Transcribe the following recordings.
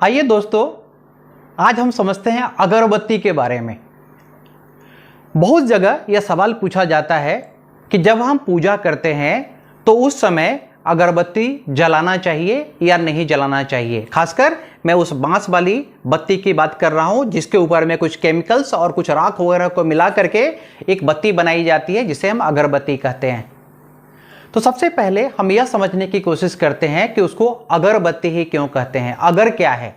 आइए दोस्तों, आज हम समझते हैं अगरबत्ती के बारे में। बहुत जगह यह सवाल पूछा जाता है कि जब हम पूजा करते हैं तो उस समय अगरबत्ती जलाना चाहिए या नहीं जलाना चाहिए। खासकर मैं उस बांस वाली बत्ती की बात कर रहा हूं जिसके ऊपर में कुछ केमिकल्स और कुछ राख वगैरह को मिला करके एक बत्ती बनाई जाती है जिसे हम अगरबत्ती कहते हैं। तो सबसे पहले हम यह समझने की कोशिश करते हैं कि उसको अगरबत्ती ही क्यों कहते हैं। अगर क्या है?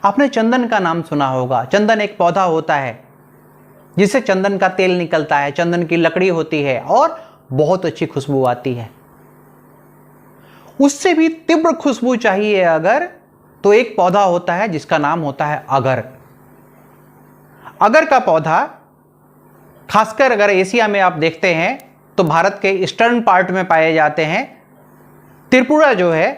आपने चंदन का नाम सुना होगा। चंदन एक पौधा होता है जिससे चंदन का तेल निकलता है, चंदन की लकड़ी होती है और बहुत अच्छी खुशबू आती है। उससे भी तीव्र खुशबू चाहिए अगर, तो एक पौधा होता है जिसका नाम होता है अगर। अगर का पौधा खासकर अगर एशिया में आप देखते हैं तो भारत के ईस्टर्न पार्ट में पाए जाते हैं। त्रिपुरा जो है,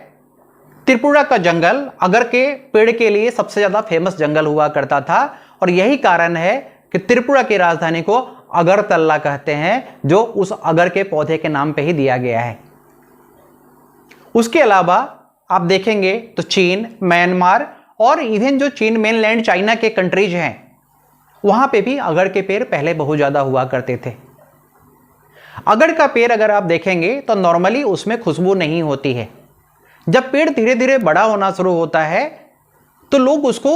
त्रिपुरा का जंगल अगर के पेड़ के लिए सबसे ज्यादा फेमस जंगल हुआ करता था और यही कारण है कि त्रिपुरा की राजधानी को अगरतला कहते हैं, जो उस अगर के पौधे के नाम पे ही दिया गया है। उसके अलावा आप देखेंगे तो चीन, म्यांमार और इवन जो चीन मेनलैंड चाइना के कंट्रीज हैं वहां पे भी अगर के पेड़ पहले बहुत ज्यादा हुआ करते थे। अगर का पेड़ अगर आप देखेंगे तो नॉर्मली उसमें खुशबू नहीं होती है। जब पेड़ धीरे धीरे बड़ा होना शुरू होता है तो लोग उसको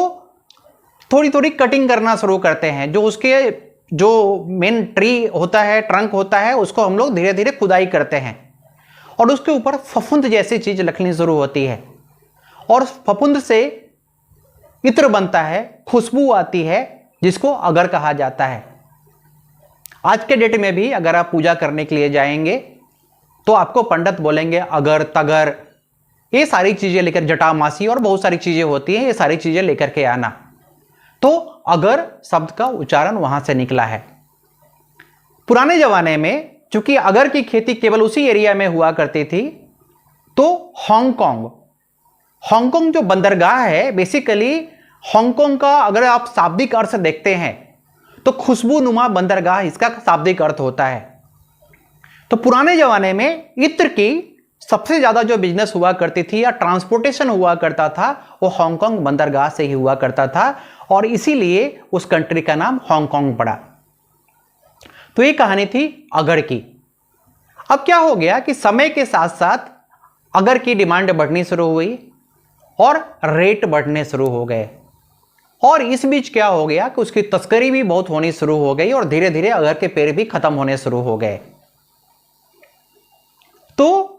थोड़ी थोड़ी कटिंग करना शुरू करते हैं। जो उसके जो मेन ट्री होता है, ट्रंक होता है, उसको हम लोग धीरे धीरे खुदाई करते हैं और उसके ऊपर फफूंद जैसी चीज लगनी शुरू होती है और फफूंद से इत्र बनता है, खुशबू आती है, जिसको अगर कहा जाता है। आज के डेट में भी अगर आप पूजा करने के लिए जाएंगे तो आपको पंडित बोलेंगे अगर, तगर, ये सारी चीजें लेकर, जटामासी और बहुत सारी चीजें होती हैं, ये सारी चीजें लेकर के आना। तो अगर शब्द का उच्चारण वहां से निकला है। पुराने जमाने में चूंकि अगर की खेती केवल उसी एरिया में हुआ करती थी तो हांगकांग जो बंदरगाह है, बेसिकली हांगकांग का अगर आप शाब्दिक अर्थ देखते हैं तो खुशबू नुमा बंदरगाह इसका शाब्दिक अर्थ होता है। तो पुराने जमाने में इत्र की सबसे ज्यादा जो बिजनेस हुआ करती थी या ट्रांसपोर्टेशन हुआ करता था वो हांगकांग बंदरगाह से ही हुआ करता था और इसीलिए उस कंट्री का नाम हांगकांग पड़ा। तो ये कहानी थी अगर की। अब क्या हो गया कि समय के साथ साथ अगर की डिमांड बढ़नी शुरू हुई और रेट बढ़ने शुरू हो गए और इस बीच क्या हो गया कि उसकी तस्करी भी बहुत होनी शुरू हो गई और धीरे धीरे अगर के पेड़ भी खत्म होने शुरू हो गए। तो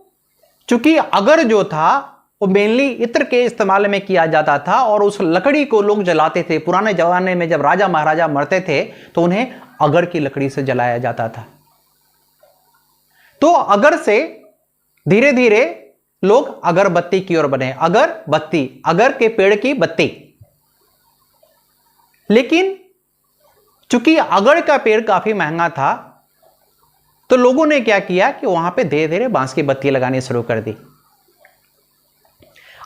चूंकि अगर जो था वो मेनली इत्र के इस्तेमाल में किया जाता था और उस लकड़ी को लोग जलाते थे। पुराने जमाने में जब राजा महाराजा मरते थे तो उन्हें अगर की लकड़ी से जलाया जाता था। तो अगर से धीरे धीरे लोग अगरबत्ती की ओर बने। अगरबत्ती, अगर के पेड़ की बत्ती। लेकिन चूंकि अगर का पेड़ काफी महंगा था तो लोगों ने क्या किया कि वहां पे धीरे धीरे बांस की बत्ती लगानी शुरू कर दी।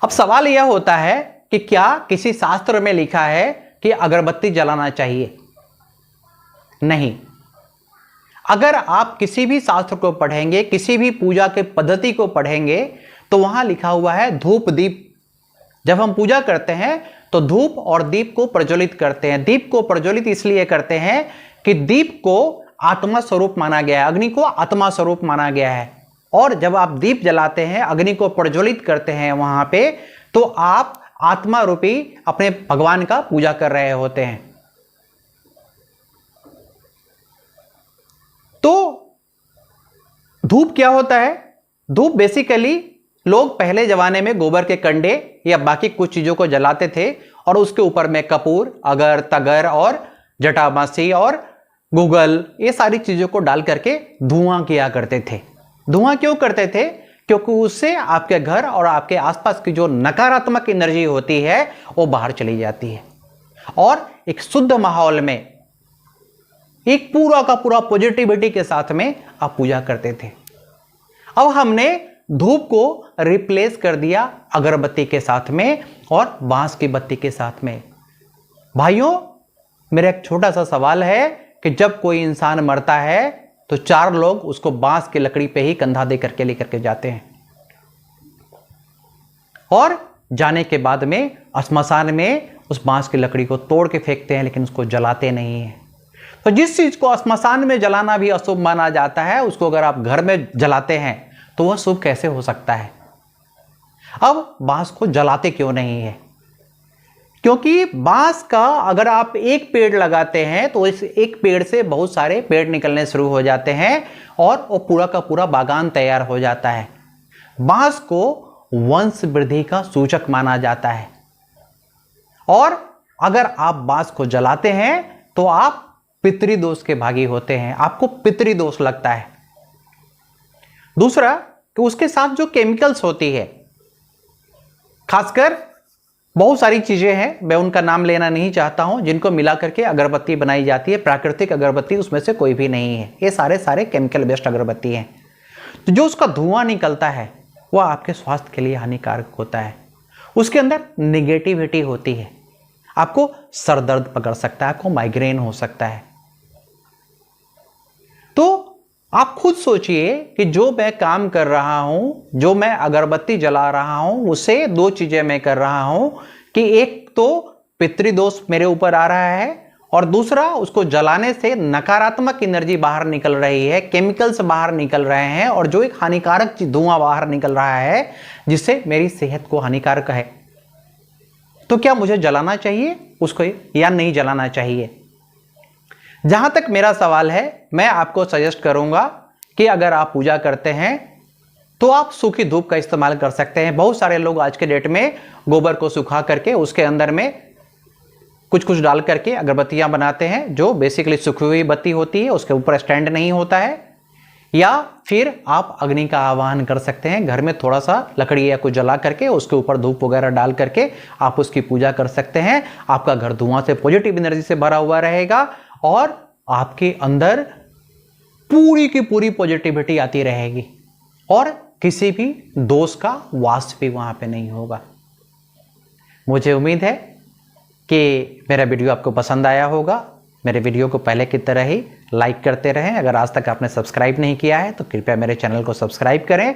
अब सवाल यह होता है कि क्या किसी शास्त्र में लिखा है कि अगरबत्ती जलाना चाहिए? नहीं। अगर आप किसी भी शास्त्र को पढ़ेंगे, किसी भी पूजा के पद्धति को पढ़ेंगे तो वहां लिखा हुआ है धूप दीप। जब हम पूजा करते हैं तो धूप और दीप को प्रज्वलित करते हैं। दीप को प्रज्वलित इसलिए करते हैं कि दीप को आत्मा स्वरूप माना गया है, अग्नि को आत्मा स्वरूप माना गया है। और जब आप दीप जलाते हैं, अग्नि को प्रज्वलित करते हैं वहां पे, तो आप आत्मा रूपी अपने भगवान का पूजा कर रहे होते हैं। तो धूप क्या होता है? धूप बेसिकली लोग पहले जमाने में गोबर के कंडे या बाकी कुछ चीजों को जलाते थे और उसके ऊपर में कपूर, अगर, तगर और जटामासी और गूगल, ये सारी चीजों को डाल करके धुआं किया करते थे। धुआं क्यों करते थे? क्योंकि उससे आपके घर और आपके आसपास की जो नकारात्मक एनर्जी होती है वो बाहर चली जाती है और एक शुद्ध माहौल में एक पूरा का पूरा पॉजिटिविटी के साथ में आप पूजा करते थे। अब हमने धूप को रिप्लेस कर दिया अगरबत्ती के साथ में और बांस की बत्ती के साथ में। भाइयों, मेरा एक छोटा सा सवाल है कि जब कोई इंसान मरता है तो 4 लोग उसको बांस की लकड़ी पे ही कंधा दे करके लेकर के जाते हैं और जाने के बाद में श्मशान में उस बांस की लकड़ी को तोड़ के फेंकते हैं, लेकिन उसको जलाते नहीं हैं। तो जिस चीज को श्मशान में जलाना भी अशुभ माना जाता है, उसको अगर आप घर में जलाते हैं तो वह शुभ कैसे हो सकता है? अब बांस को जलाते क्यों नहीं है? क्योंकि बांस का अगर आप एक पेड़ लगाते हैं तो इस एक पेड़ से बहुत सारे पेड़ निकलने शुरू हो जाते हैं और वो पूरा का पूरा बागान तैयार हो जाता है। बांस को वंश वृद्धि का सूचक माना जाता है, और अगर आप बांस को जलाते हैं तो आप पितृदोष के भागी होते हैं, आपको पितृदोष लगता है। दूसरा कि उसके साथ जो केमिकल्स होती है, खासकर बहुत सारी चीजें हैं, मैं उनका नाम लेना नहीं चाहता हूं, जिनको मिला करके अगरबत्ती बनाई जाती है। प्राकृतिक अगरबत्ती उसमें से कोई भी नहीं है, ये सारे केमिकल बेस्ड अगरबत्ती हैं। तो जो उसका धुआं निकलता है वह आपके स्वास्थ्य के लिए हानिकारक होता है। उसके अंदर निगेटिविटी होती है, आपको सर दर्द पकड़ सकता है, आपको माइग्रेन हो सकता है। तो आप खुद सोचिए कि जो मैं काम कर रहा हूं, जो मैं अगरबत्ती जला रहा हूं, उससे दो चीजें मैं कर रहा हूं कि एक तो पितृदोष मेरे ऊपर आ रहा है, और दूसरा उसको जलाने से नकारात्मक एनर्जी बाहर निकल रही है, केमिकल्स बाहर निकल रहे हैं, और जो एक हानिकारक धुआं बाहर निकल रहा है जिससे मेरी सेहत को हानिकारक है। तो क्या मुझे जलाना चाहिए उसको या नहीं जलाना चाहिए? जहां तक मेरा सवाल है, मैं आपको सजेस्ट करूंगा कि अगर आप पूजा करते हैं तो आप सूखी धूप का इस्तेमाल कर सकते हैं। बहुत सारे लोग आज के डेट में गोबर को सुखा करके उसके अंदर में कुछ डाल करके अगरबत्तियां बनाते हैं, जो बेसिकली सूखी हुई बत्ती होती है, उसके ऊपर स्टैंड नहीं होता है। या फिर आप अग्नि का आवाहन कर सकते हैं, घर में थोड़ा सा लकड़ी या कुछ जला करके उसके ऊपर धूप वगैरह डाल करके आप उसकी पूजा कर सकते हैं। आपका घर धुआं से, पॉजिटिव एनर्जी से भरा हुआ रहेगा, और आपके अंदर पूरी की पूरी पॉजिटिविटी आती रहेगी, और किसी भी दोष का वास भी वहां पे नहीं होगा। मुझे उम्मीद है कि मेरा वीडियो आपको पसंद आया होगा। मेरे वीडियो को पहले की तरह ही लाइक करते रहें। अगर आज तक आपने सब्सक्राइब नहीं किया है तो कृपया मेरे चैनल को सब्सक्राइब करें।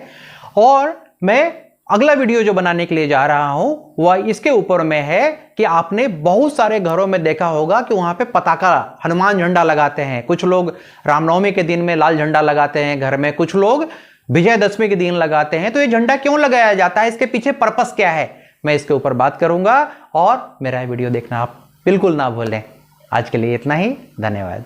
और मैं अगला वीडियो जो बनाने के लिए जा रहा हूं वह इसके ऊपर में है कि आपने बहुत सारे घरों में देखा होगा कि वहां पे पताका, हनुमान झंडा लगाते हैं। कुछ लोग रामनवमी के दिन में लाल झंडा लगाते हैं घर में, कुछ लोग विजयदशमी के दिन लगाते हैं। तो ये झंडा क्यों लगाया जाता है, इसके पीछे पर्पस क्या है, मैं इसके ऊपर बात करूंगा, और मेरा वीडियो देखना आप बिल्कुल ना भूलें। आज के लिए इतना ही, धन्यवाद।